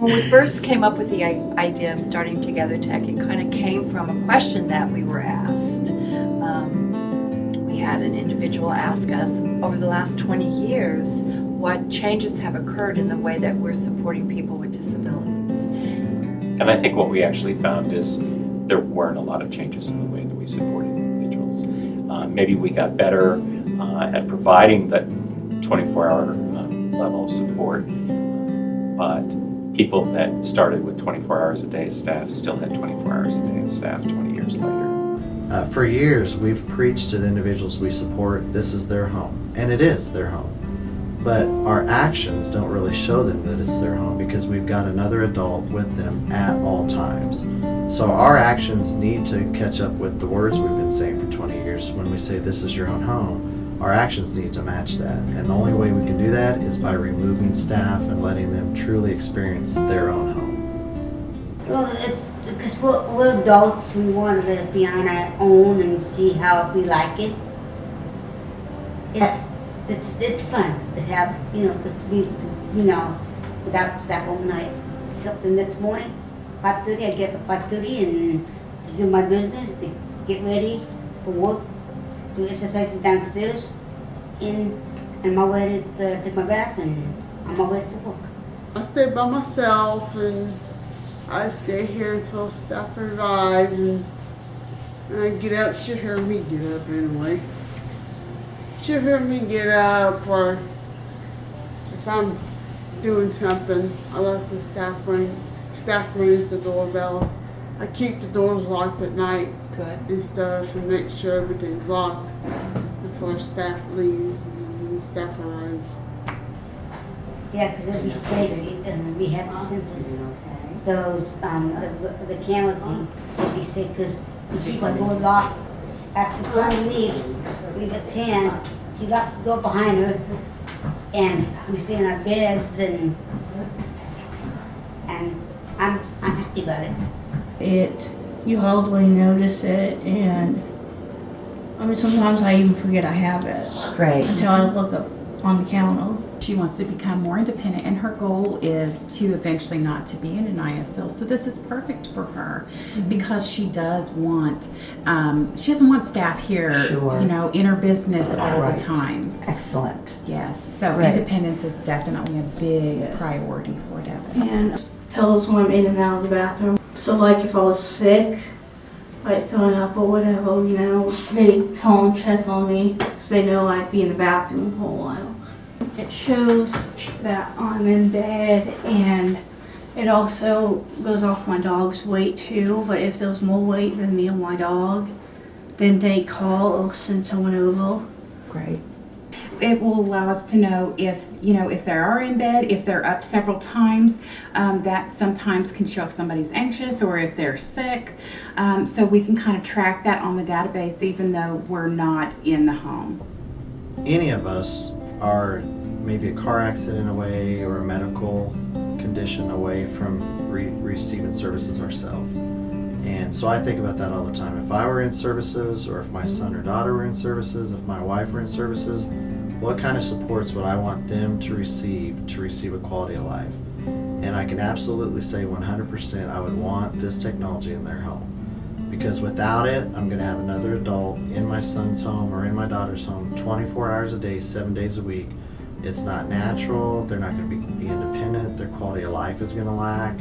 When we first came up with the idea of starting Together Tech, it kind of came from a question that we were asked. We had an individual ask us, over the last 20 years, what changes have occurred in the way that we're supporting people with disabilities. And I think what we actually found is there weren't a lot of changes in the way that we supported individuals. Maybe we got better at providing that 24-hour level of support, but people that started with 24 hours a day staff still had 24 hours a day staff 20 years later. For years, we've preached to the individuals we support, this is their home, and it is their home. But our actions don't really show them that it's their home because we've got another adult with them at all times. So our actions need to catch up with the words we've been saying for 20 years. When we say this is your own home, our actions need to match that. And the only way we can do that is by removing staff and letting them truly experience their own home. Well, because we're adults, we want to be on our own and see how we like it. It's fun to have, just to be, without staff all night. Up the next morning, 5:30, I get up at 5:30 and to do my business, to get ready for work, do exercises downstairs, and on my way to take my bath, and on my way to work. I stay by myself, and I stay here until staff arrives, and I get up. She'll hear me get up anyway. She'll hear me get up, or if I'm doing something, I let the staff rings the doorbell. I keep the doors locked at night. Good. And stuff, and make sure everything's locked before staff leaves and staff arrives. Yeah, because it'll be safe, and we have the sensors. Those, the camera thing, it'll be safe, because we keep our door locked. After Glenn leave at 10, she locks the door behind her, and we stay in our beds, and I'm happy about it. You hardly notice it, and sometimes I even forget I have it. Great. Until I look up on the counter. She wants to become more independent, and her goal is to eventually not to be in an ISL. So this is perfect for her because she does want, she doesn't want staff here, Sure. In her business all Right. the time. Excellent. Yes, so Right. independence is definitely a big priority for Devin. And tells when I'm in and out of the bathroom. So like if I was sick, like throwing up or whatever, they call and check on me because they know I'd be in the bathroom for a while. It shows that I'm in bed, and it also goes off my dog's weight too, but if there's more weight than me or my dog, then they call or send someone over. Great. It will allow us to know if they are in bed, if they're up several times. That sometimes can show if somebody's anxious or if they're sick. So we can kind of track that on the database even though we're not in the home. Any of us are maybe a car accident away or a medical condition away from receiving services ourselves. And so I think about that all the time. If I were in services, or if my son or daughter were in services, if my wife were in services, what kind of supports would I want them to receive a quality of life? And I can absolutely say 100% I would want this technology in their home. Because without it, I'm going to have another adult in my son's home or in my daughter's home 24 hours a day, 7 days a week. It's not natural. They're not going to be independent. Their quality of life is going to lack.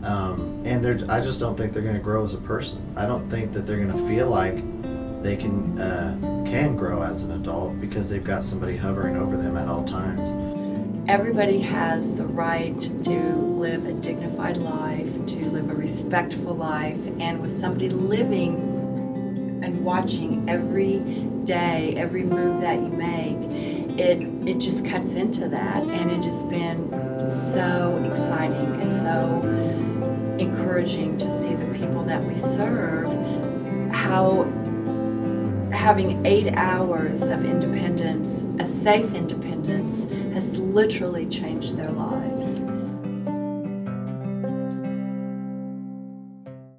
And I just don't think they're going to grow as a person. I don't think that they're going to feel like they can grow as an adult because they've got somebody hovering over them at all times. Everybody has the right to live a dignified life, to live a respectful life, and with somebody living and watching every day, every move that you make, it just cuts into that, and it has been so exciting and so encouraging to see the people that we serve, how having 8 hours of independence, a safe independence, has literally changed their lives.